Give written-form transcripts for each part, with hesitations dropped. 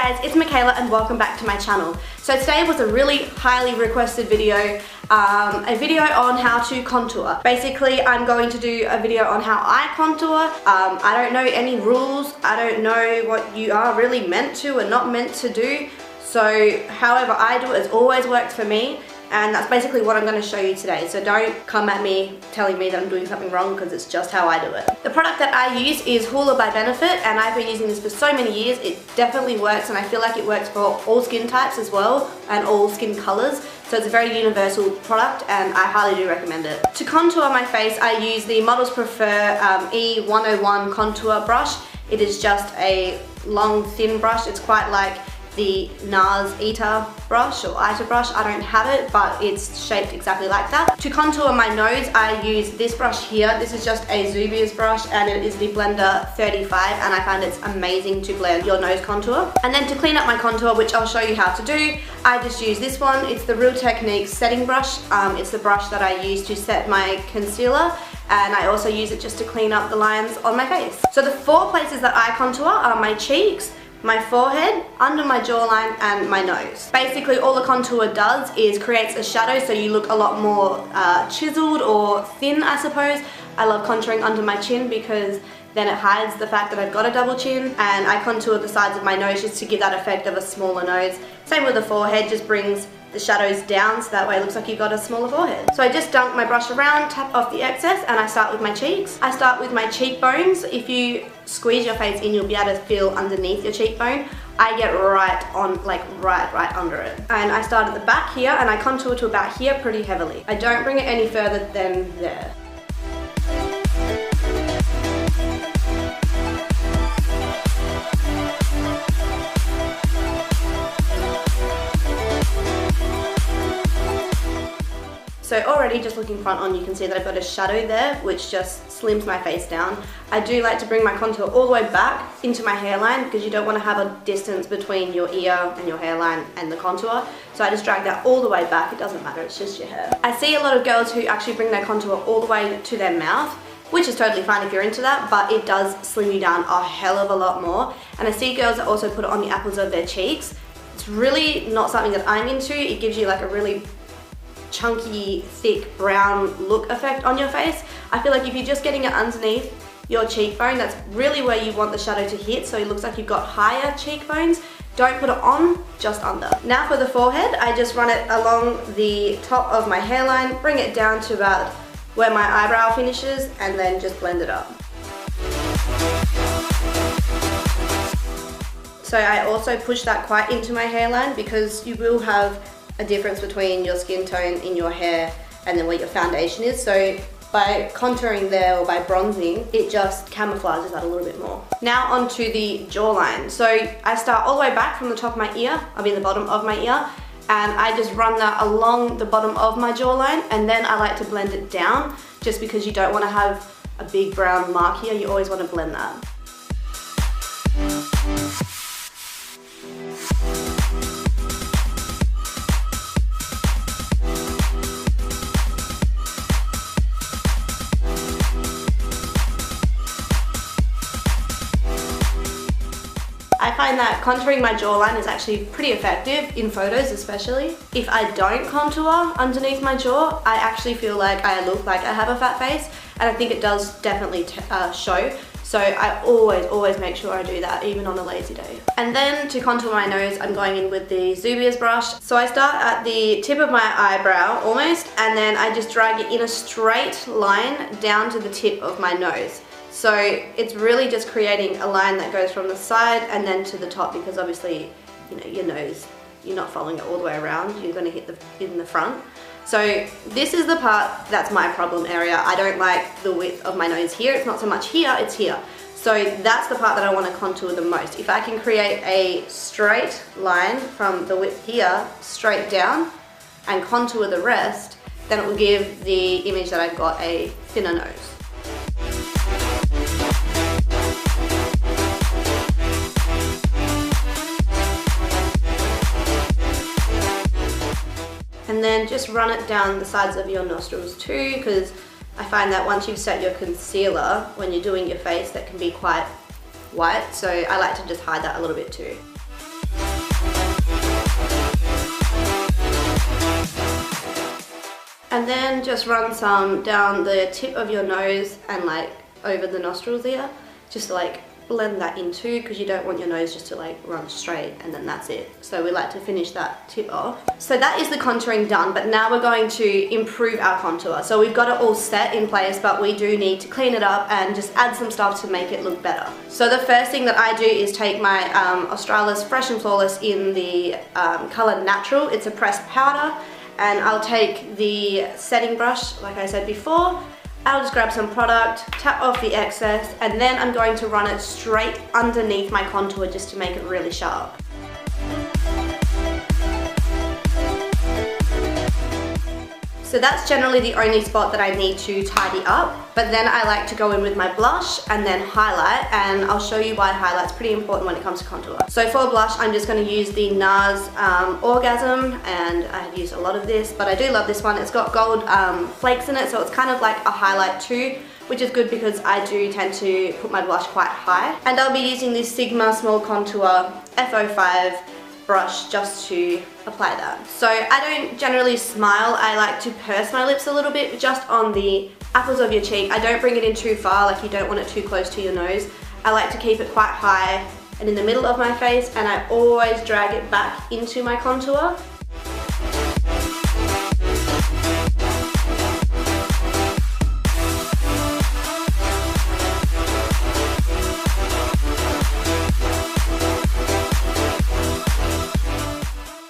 guys, it's Michaela and welcome back to my channel. So today was a really highly requested video, a video on how to contour. Basically, I'm going to do a video on how I contour. I don't know any rules. I don't know what you are really meant to and not meant to do. So however I do it has always worked for me. And that's basically what I'm going to show you today. So don't come at me telling me that I'm doing something wrong because it's just how I do it. The product that I use is Hoola by Benefit, and I've been using this for so many years. It definitely works, and I feel like it works for all skin types as well and all skin colors. So it's a very universal product and I highly do recommend it. To contour my face, I use the Models Prefer E101 contour brush. It is just a long thin brush. It's quite like the NARS Ita brush or Ita brush. I don't have it, but it's shaped exactly like that. To contour my nose, I use this brush here. This is just a Zubia's brush and it is the Blender 35, and I find it's amazing to blend your nose contour. And then to clean up my contour, which I'll show you how to do, I just use this one. It's the Real Techniques setting brush. It's the brush that I use to set my concealer, and I also use it just to clean up the lines on my face. So the four places that I contour are my cheeks, my forehead, under my jawline, and my nose. Basically all the contour does is creates a shadow, so you look a lot more chiseled or thin, I suppose. I love contouring under my chin because then it hides the fact that I've got a double chin, and I contour the sides of my nose just to give that effect of a smaller nose. Same with the forehead, just brings the shadows down so that way it looks like you've got a smaller forehead. So I just dunk my brush around, tap off the excess, and I start with my cheeks. I start with my cheekbones. If you squeeze your face in, you'll be able to feel underneath your cheekbone. I get right on, like right under it. And I start at the back here and I contour to about here pretty heavily. I don't bring it any further than there. So already just looking front on, you can see that I've got a shadow there which just slims my face down. I do like to bring my contour all the way back into my hairline because you don't want to have a distance between your ear and your hairline and the contour. So I just drag that all the way back. It doesn't matter, it's just your hair. I see a lot of girls who actually bring their contour all the way to their mouth, which is totally fine if you're into that, but it does slim you down a hell of a lot more. And I see girls that also put it on the apples of their cheeks. It's really not something that I'm into. It gives you like a really chunky, thick, brown look effect on your face. I feel like if you're just getting it underneath your cheekbone, that's really where you want the shadow to hit, so it looks like you've got higher cheekbones. Don't put it on, just under. Now for the forehead, I just run it along the top of my hairline, bring it down to about where my eyebrow finishes, and then just blend it up. So I also push that quite into my hairline because you will have a difference between your skin tone in your hair and then where your foundation is. So by contouring there or by bronzing, it just camouflages that a little bit more. Now onto the jawline. So I start all the way back from the top of my ear, the bottom of my ear, and I just run that along the bottom of my jawline, and then I like to blend it down just because you don't want to have a big brown mark here. You always want to blend that. I find that contouring my jawline is actually pretty effective in photos, especially. If I don't contour underneath my jaw, I actually feel like I look like I have a fat face, and I think it does definitely show. So I always make sure I do that, even on a lazy day. And then to contour my nose, I'm going in with the Zubia's brush. So I start at the tip of my eyebrow almost, and then I just drag it in a straight line down to the tip of my nose. So it's really just creating a line that goes from the side and then to the top, because obviously, you know, your nose, you're not following it all the way around, you're gonna hit in the front. So this is the part that's my problem area. I don't like the width of my nose here. It's not so much here, it's here. So that's the part that I want to contour the most. If I can create a straight line from the width here straight down and contour the rest, then it will give the image that I've got a thinner nose. And then just run it down the sides of your nostrils too, because I find that once you've set your concealer, when you're doing your face, that can be quite white, so I like to just hide that a little bit too. And then just run some down the tip of your nose and like over the nostrils there, just to like blend that in too, because you don't want your nose just to like run straight and then that's it. So we like to finish that tip off. So that is the contouring done, but now we're going to improve our contour. So we've got it all set in place, but we do need to clean it up and just add some stuff to make it look better. So the first thing that I do is take my Australis Fresh and Flawless in the colour Natural. It's a pressed powder, and I'll take the setting brush, like I said before. I'll just grab some product, tap off the excess, and then I'm going to run it straight underneath my contour just to make it really sharp. So that's generally the only spot that I need to tidy up, but then I like to go in with my blush and then highlight, and I'll show you why highlight's pretty important when it comes to contour. So for blush, I'm just going to use the NARS Orgasm, and I've used a lot of this, but I do love this one. It's got gold flakes in it, so it's kind of like a highlight too, which is good because I do tend to put my blush quite high. And I'll be using this Sigma Small Contour F05 brush just to apply that. So I don't generally smile, I like to purse my lips a little bit just on the apples of your cheek. I don't bring it in too far, like you don't want it too close to your nose. I like to keep it quite high and in the middle of my face, and I always drag it back into my contour.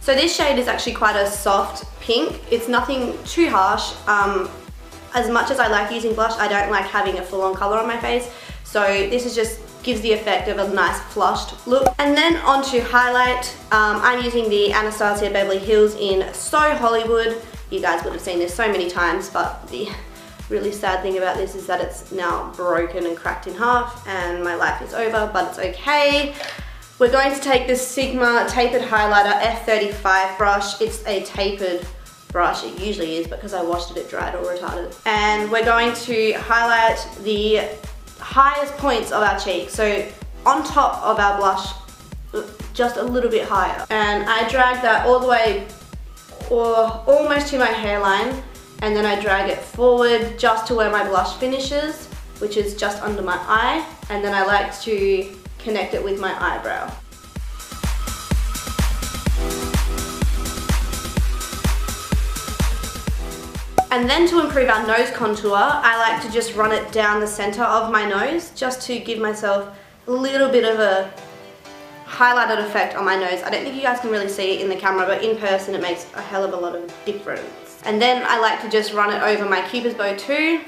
So this shade is actually quite a soft pink. It's nothing too harsh. As much as I like using blush, I don't like having a full-on color on my face. So this is just gives the effect of a nice flushed look. And then onto highlight. I'm using the Anastasia Beverly Hills in So Hollywood. You guys would have seen this so many times, but the really sad thing about this is that it's now broken and cracked in half, and my life is over, but it's okay. We're going to take this Sigma Tapered Highlighter F35 brush. It's a tapered brush, it usually is, because I washed it, it dried all retarded. And we're going to highlight the highest points of our cheek. So on top of our blush, just a little bit higher. And I drag that all the way or almost to my hairline, and then I drag it forward just to where my blush finishes, which is just under my eye. And then I like to connect it with my eyebrow. And then to improve our nose contour, I like to just run it down the center of my nose just to give myself a little bit of a highlighted effect on my nose. I don't think you guys can really see it in the camera, but in person it makes a hell of a lot of difference. And then I like to just run it over my Cupid's bow too.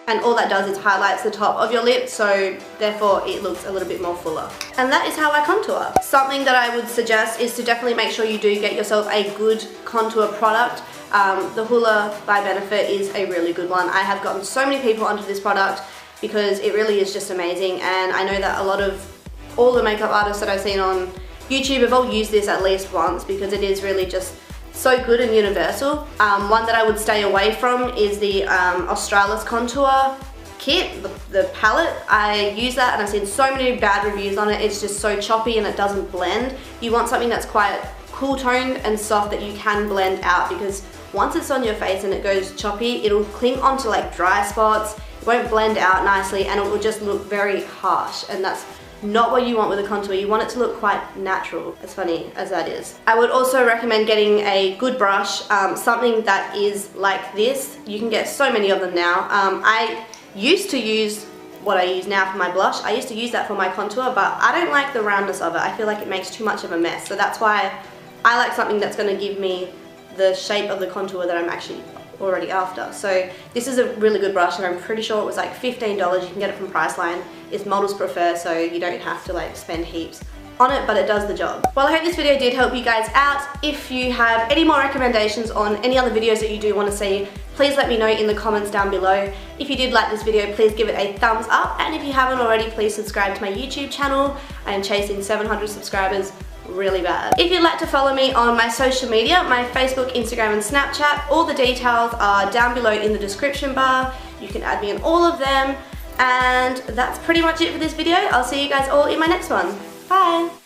And all that does is highlights the top of your lip, so therefore it looks a little bit more fuller. And that is how I contour. Something that I would suggest is to definitely make sure you do get yourself a good contour product. The Hoola by Benefit is a really good one. I have gotten so many people onto this product because it really is just amazing, and I know that a lot of all the makeup artists that I've seen on YouTube have all used this at least once because it is really just so good and universal. One that I would stay away from is the Australis Contour Kit, the palette. I use that and I've seen so many bad reviews on it. It's just so choppy and it doesn't blend. You want something that's quite cool toned and soft that you can blend out, because once it's on your face and it goes choppy, it'll cling onto like dry spots, it won't blend out nicely, and it will just look very harsh, and that's not what you want with a contour. You want it to look quite natural, as funny as that is. I would also recommend getting a good brush, something that is like this. You can get so many of them now. I used to use what I use now for my blush. I used to use that for my contour, but I don't like the roundness of it. I feel like it makes too much of a mess. So that's why I like something that's going to give me the shape of the contour that I'm actually already after. So this is a really good brush, and I'm pretty sure it was like $15. You can get it from Priceline. It's Models Prefer, so you don't have to like spend heaps on it, but it does the job. Well, I hope this video did help you guys out. If you have any more recommendations on any other videos that you do want to see, please let me know in the comments down below. If you did like this video, please give it a thumbs up, and if you haven't already, please subscribe to my YouTube channel. I am chasing 700 subscribers really bad. If you'd like to follow me on my social media, my Facebook, Instagram and Snapchat, all the details are down below in the description bar. You can add me on all of them, and that's pretty much it for this video. I'll see you guys all in my next one. Bye!